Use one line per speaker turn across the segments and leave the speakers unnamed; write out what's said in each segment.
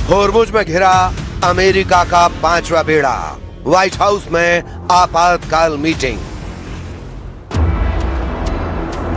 होर्मुज में घिरा अमेरिका का 5वां बेड़ा, व्हाइट हाउस में आपातकाल मीटिंग।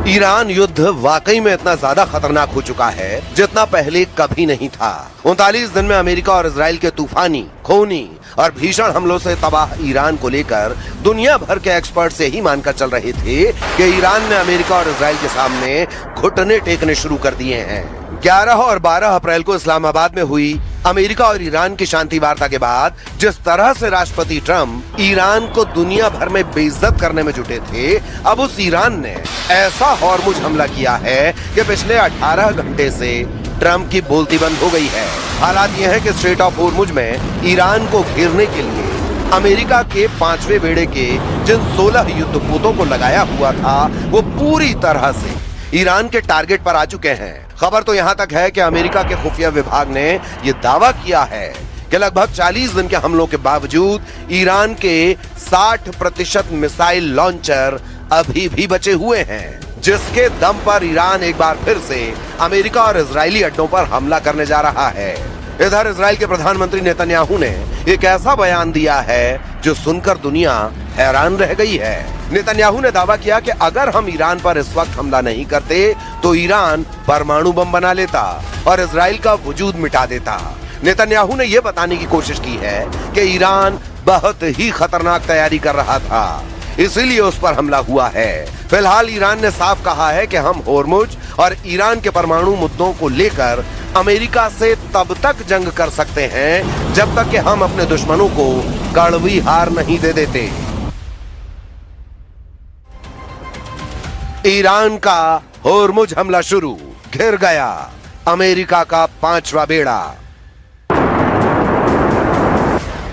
ईरान युद्ध वाकई में इतना ज्यादा खतरनाक हो चुका है जितना पहले कभी नहीं था। 39 दिन में अमेरिका और इजराइल के तूफानी, खूनी और भीषण हमलों से तबाह ईरान को लेकर दुनिया भर के एक्सपर्ट से ही मानकर चल रहे थे कि ईरान ने अमेरिका और इजराइल के सामने घुटने टेकने शुरू कर दिए हैं। 11 और 12 अप्रैल को इस्लामाबाद में हुई अमेरिका और ईरान की शांति वार्ता के बाद जिस तरह से राष्ट्रपति ट्रंप ईरान को दुनिया भर में बेइज्जत करने में जुटे थे, अब उस ईरान ने ऐसा होर्मुज हमला किया है कि पिछले 18 घंटे से ट्रंप की बोलती बंद हो गई है। हालात यह है कि स्ट्रेट ऑफ होर्मुज में ईरान को घेरने के लिए अमेरिका के 5वें बेड़े के जिन 16 युद्धपोतों को लगाया हुआ था वो पूरी तरह से ईरान के टारगेट पर आ चुके हैं। खबर तो यहाँ तक है कि अमेरिका के खुफिया विभाग ने ये दावा किया है कि लगभग 40 दिन के हमलों के बावजूद ईरान के 60% मिसाइल लॉन्चर अभी भी बचे हुए हैं, जिसके दम पर ईरान एक बार फिर से अमेरिका और इजरायली अड्डों पर हमला करने जा रहा है। इधर इजराइल के प्रधानमंत्री नेतन्याहू ने एक ऐसा बयान दिया है जो सुनकर दुनिया हैरान रह गई है। नेतन्याहू ने दावा किया कि अगर हम ईरान पर इस वक्त हमला नहीं करते तो ईरान परमाणु बम बना लेता और इजराइल का वजूद मिटा देता। नेतन्याहू ने यह बताने की कोशिश की है कि ईरान बहुत ही खतरनाक तैयारी कर रहा था, इसीलिए उस पर हमला हुआ है। फिलहाल ईरान ने साफ कहा है कि हम होर्मुज और ईरान के परमाणु मुद्दों को लेकर अमेरिका से तब तक जंग कर सकते हैं जब तक कि हम अपने दुश्मनों को कड़वी हार नहीं दे देते। ईरान का होर्मुज हमला शुरू, घिर गया अमेरिका का 5वां बेड़ा।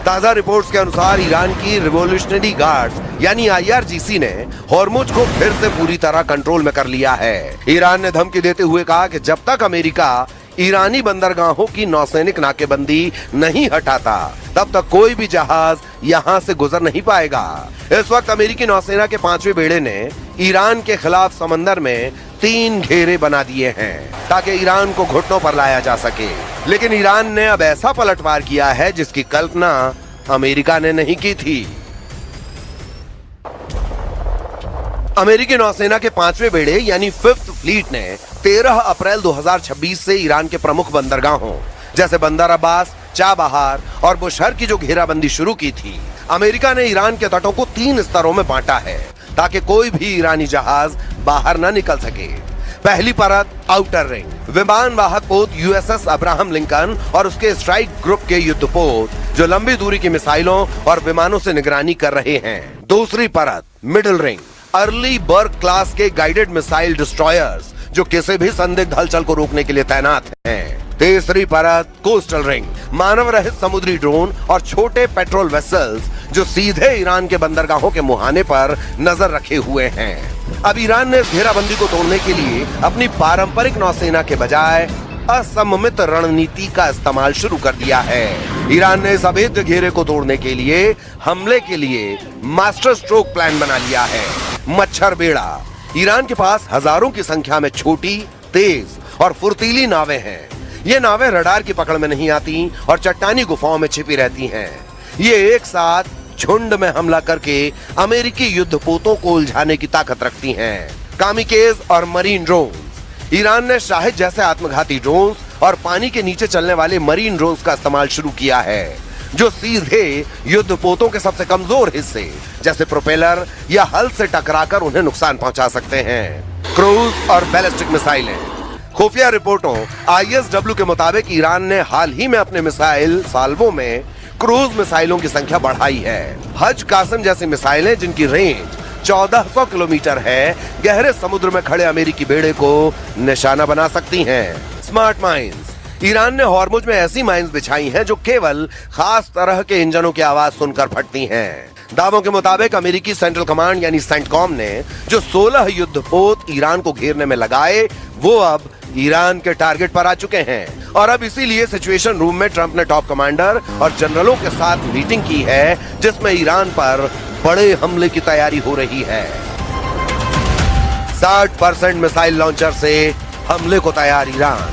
ताजा रिपोर्ट्स के अनुसार ईरान की रिवॉल्यूशनरी गार्ड्स यानी IRGC ने होर्मुज को फिर से पूरी तरह कंट्रोल में कर लिया है। ईरान ने धमकी देते हुए कहा कि जब तक अमेरिका ईरानी बंदरगाहों की नौसैनिक नाकेबंदी नहीं हटाता तब तक कोई भी जहाज यहाँ से गुजर नहीं पाएगा। इस वक्त अमेरिकी नौसेना के 5वें बेड़े ने ईरान के खिलाफ समंदर में 3 घेरे बना दिए हैं ताकि ईरान को घुटनों पर लाया जा सके। लेकिन ईरान ने अब ऐसा पलटवार किया है जिसकी कल्पना अमेरिका ने नहीं की थी। अमेरिकी नौसेना के 5वें बेड़े यानी 5th फ्लीट ने 13 अप्रैल 2026 से ईरान के प्रमुख बंदरगाहों जैसे बंदर अब्बास, चाबहार और बुशहर की जो घेराबंदी शुरू की थी, अमेरिका ने ईरान के तटों को 3 स्तरों में बांटा है ताकि कोई भी ईरानी जहाज बाहर न निकल सके। पहली परत आउटर रिंग, विमान वाहक पोत USS अब्राहम लिंकन और उसके स्ट्राइक ग्रुप के युद्धपोत जो लंबी दूरी की मिसाइलों और विमानों से निगरानी कर रहे हैं। दूसरी परत मिडिल रिंग, अर्ली बर्ग क्लास के गाइडेड मिसाइल डिस्ट्रॉयर्स जो किसी भी संदिग्ध हलचल को रोकने के लिए तैनात हैं। तीसरी परत कोस्टल रिंग, मानव रहित समुद्री ड्रोन और छोटे पेट्रोल वेसल्स जो सीधे ईरान के बंदरगाहों के मुहाने पर नजर रखे हुए हैं। अब ईरान ने घेराबंदी को तोड़ने के लिए अपनी पारंपरिक नौसेना के बजाय असममित रणनीति का इस्तेमाल शुरू कर दिया है। ईरान ने इस अभेद्य घेरे को तोड़ने के लिए हमले के लिए मास्टर स्ट्रोक प्लान बना लिया है। मच्छर बेड़ा, ईरान के पास हजारों की संख्या में छोटी, तेज और फुर्तीली नावें हैं। ये नावें रडार की पकड़ में नहीं आती और चट्टानी गुफाओं में छिपी रहती हैं। ये एक साथ झुंड में हमला करके अमेरिकी युद्धपोतों को उलझाने की ताकत रखती हैं। कामिकेज और मरीन ड्रोन, ईरान ने शाहिद जैसे आत्मघाती ड्रोन्स और पानी के नीचे चलने वाले मरीन ड्रोन्स का इस्तेमाल शुरू किया है जो सीधे युद्धपोतों के सबसे कमजोर हिस्से जैसे प्रोपेलर या हल से टकराकर उन्हें नुकसान पहुंचा सकते हैं। क्रूज और बैलिस्टिक मिसाइलें, खुफिया रिपोर्टों ISW के मुताबिक ईरान ने हाल ही में अपने मिसाइल साल्वों में क्रूज मिसाइलों की संख्या बढ़ाई है। हज कासिम जैसी मिसाइलें जिनकी रेंज 1400 किलोमीटर है, गहरे समुद्र में खड़े अमेरिकी बेड़े को निशाना बना सकती हैं। स्मार्ट माइंस, ईरान ने होर्मुज में ऐसी माइंस बिछाई हैं जो केवल खास तरह के इंजनों की आवाज सुनकर फटती हैं। दावों के मुताबिक अमेरिकी सेंट्रल कमांड यानी सेंटकॉम ने जो 16 युद्धपोत ईरान को घेरने में लगाए वो अब ईरान के टारगेट पर आ चुके हैं और अब इसीलिए सिचुएशन रूम में ट्रंप ने टॉप कमांडर और जनरलों के साथ मीटिंग की है जिसमें ईरान पर बड़े हमले की तैयारी हो रही है। 60% मिसाइल लॉन्चर से हमले को तैयार ईरान।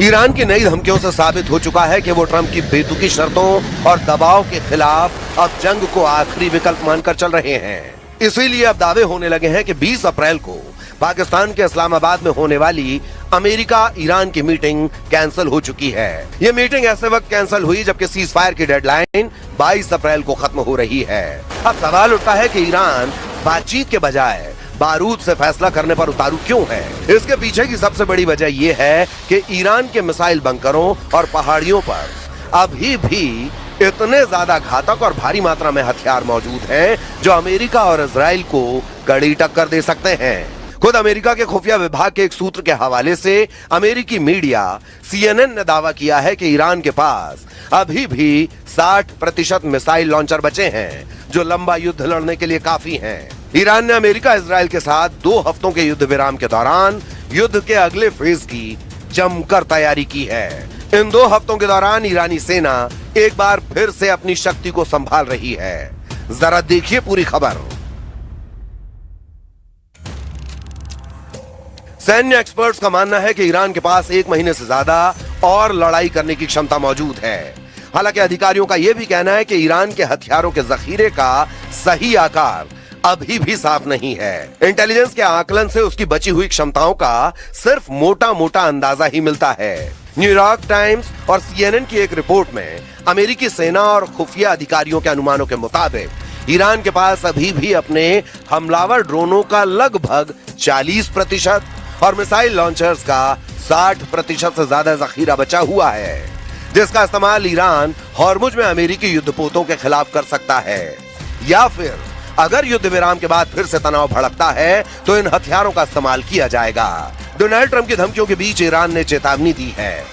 ईरान की नई धमकियों से साबित हो चुका है कि वो ट्रंप की बेतुकी शर्तों और दबाव के खिलाफ अब जंग को आखिरी विकल्प मानकर चल रहे हैं। इसीलिए अब दावे होने लगे हैं कि 20 अप्रैल को पाकिस्तान के इस्लामाबाद में होने वाली अमेरिका ईरान की मीटिंग कैंसिल हो चुकी है। ये मीटिंग ऐसे वक्त कैंसिल हुई जबकि सीज फायर की डेडलाइन 22 अप्रैल को खत्म हो रही है। अब सवाल उठता है कि ईरान बातचीत के बजाय बारूद से फैसला करने पर उतारू क्यों है। इसके पीछे की सबसे बड़ी वजह यह है कि ईरान के मिसाइल बंकरों और पहाड़ियों पर अभी भी इतने ज्यादा घातक और भारी मात्रा में हथियार मौजूद हैं जो अमेरिका और इजराइल को कड़ी टक्कर दे सकते हैं। खुद अमेरिका के खुफिया विभाग के एक सूत्र के हवाले से अमेरिकी मीडिया CNN ने दावा किया है कि ईरान के पास अभी भी 60% मिसाइल लॉन्चर बचे हैं जो लंबा युद्ध लड़ने के लिए काफी हैं। ईरान ने अमेरिका इजराइल के साथ 2 हफ्तों के युद्ध विराम के दौरान युद्ध के अगले फेज की जमकर तैयारी की है। इन 2 हफ्तों के दौरान ईरानी सेना एक बार फिर से अपनी शक्ति को संभाल रही है। जरा देखिए पूरी खबर। सैन्य एक्सपर्ट्स का मानना है कि ईरान के पास 1 महीने से ज्यादा और लड़ाई करने की क्षमता मौजूद है। हालांकि अधिकारियों का यह भी कहना है कि ईरान के हथियारों के जखीरे का सही आकार अभी भी साफ नहीं है। इंटेलिजेंस के आकलन से उसकी बची हुई क्षमताओं का सिर्फ मोटा मोटा अंदाजा ही मिलता है। न्यूयॉर्क टाइम्स और CNN की एक रिपोर्ट में अमेरिकी सेना और खुफिया अधिकारियों के अनुमानों के मुताबिक ईरान के पास अभी भी अपने हमलावर ड्रोनों का लगभग 40% और मिसाइल लॉन्चर्स का 60% से ज्यादा जखीरा बचा हुआ है, जिसका इस्तेमाल ईरान हॉर्मुज में अमेरिकी युद्धपोतों के खिलाफ कर सकता है। या फिर अगर युद्ध विराम के बाद फिर से तनाव भड़कता है तो इन हथियारों का इस्तेमाल किया जाएगा। डोनाल्ड ट्रंप की धमकियों के बीच ईरान ने चेतावनी दी है,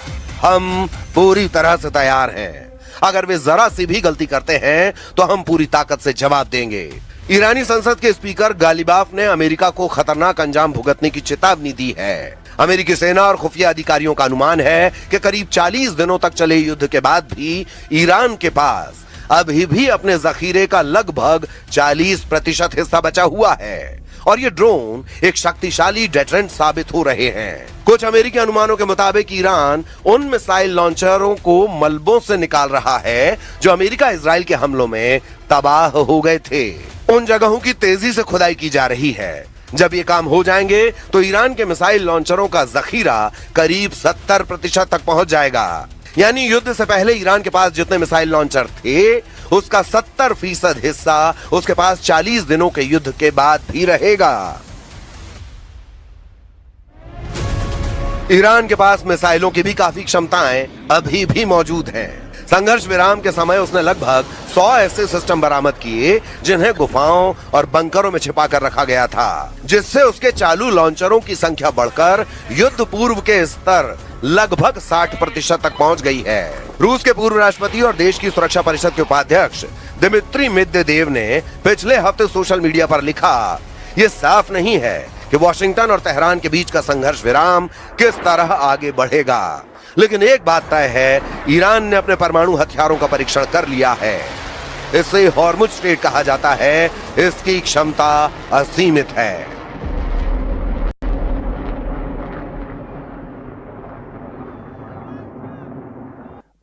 हम पूरी तरह से तैयार हैं। अगर वे जरा सी भी गलती करते हैं तो हम पूरी ताकत से जवाब देंगे। ईरानी संसद के स्पीकर गालिबाफ ने अमेरिका को खतरनाक अंजाम भुगतने की चेतावनी दी है। अमेरिकी सेना और खुफिया अधिकारियों का अनुमान है कि करीब 40 दिनों तक चले युद्ध के बाद भी ईरान के पास अभी भी अपने जखीरे का लगभग 40% हिस्सा बचा हुआ है और ये ड्रोन एक शक्तिशाली डेटरेंट साबित हो रहे हैं। कुछ अमेरिकी अनुमानों के मुताबिक ईरान उन मिसाइल लॉन्चरों को मलबों से निकाल रहा है जो अमेरिका इजराइल के हमलों में तबाह हो गए थे। उन जगहों की तेजी से खुदाई की जा रही है। जब ये काम हो जाएंगे तो ईरान के मिसाइल लॉन्चरों का जखीरा करीब 70% तक पहुंच जाएगा। यानी युद्ध से पहले ईरान के पास जितने मिसाइल लॉन्चर थे उसका 70% हिस्सा उसके पास 40 दिनों के युद्ध के बाद भी रहेगा। ईरान के पास मिसाइलों की भी काफी क्षमताएं अभी भी मौजूद हैं। संघर्ष विराम के समय उसने लगभग 100 ऐसे सिस्टम बरामद किए जिन्हें गुफाओं और बंकरों में छिपा कर रखा गया था, जिससे उसके चालू लॉन्चरों की संख्या बढ़कर युद्ध पूर्व के स्तर लगभग 60% तक पहुंच गई है। रूस के पूर्व राष्ट्रपति और देश की सुरक्षा परिषद के उपाध्यक्ष दिमित्री मेदवेदेव ने पिछले हफ्ते सोशल मीडिया पर लिखा, ये साफ नहीं है कि वॉशिंगटन और तेहरान के बीच का संघर्ष विराम किस तरह आगे बढ़ेगा, लेकिन एक बात तय है, ईरान ने अपने परमाणु हथियारों का परीक्षण कर लिया है। इसे हॉर्मुज स्टेट कहा जाता है। इसकी क्षमता असीमित है।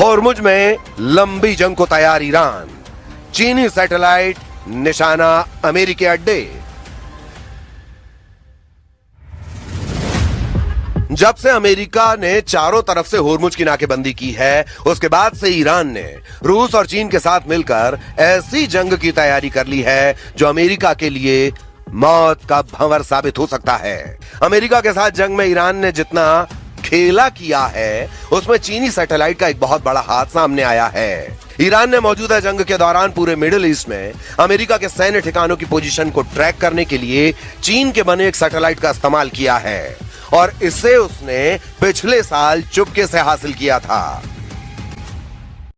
हॉर्मुज में लंबी जंग को तैयार ईरान, चीनी सैटेलाइट निशाना अमेरिकी अड्डे। जब से अमेरिका ने चारों तरफ से हॉर्मुज की नाकेबंदी की है, उसके बाद से ईरान ने रूस और चीन के साथ मिलकर ऐसी जंग की तैयारी कर ली है जो अमेरिका के लिए मौत का भंवर साबित हो सकता है। अमेरिका के साथ जंग में ईरान ने जितना खेला किया है उसमें चीनी सैटेलाइट का एक बहुत बड़ा हाथ सामने आया है। ईरान ने मौजूदा जंग के दौरान पूरे मिडिल ईस्ट में अमेरिका के सैन्य ठिकानों की पोजीशन को ट्रैक करने के लिए चीन के बने एक सैटेलाइट का इस्तेमाल किया है और इसे उसने पिछले साल चुपके से हासिल किया था।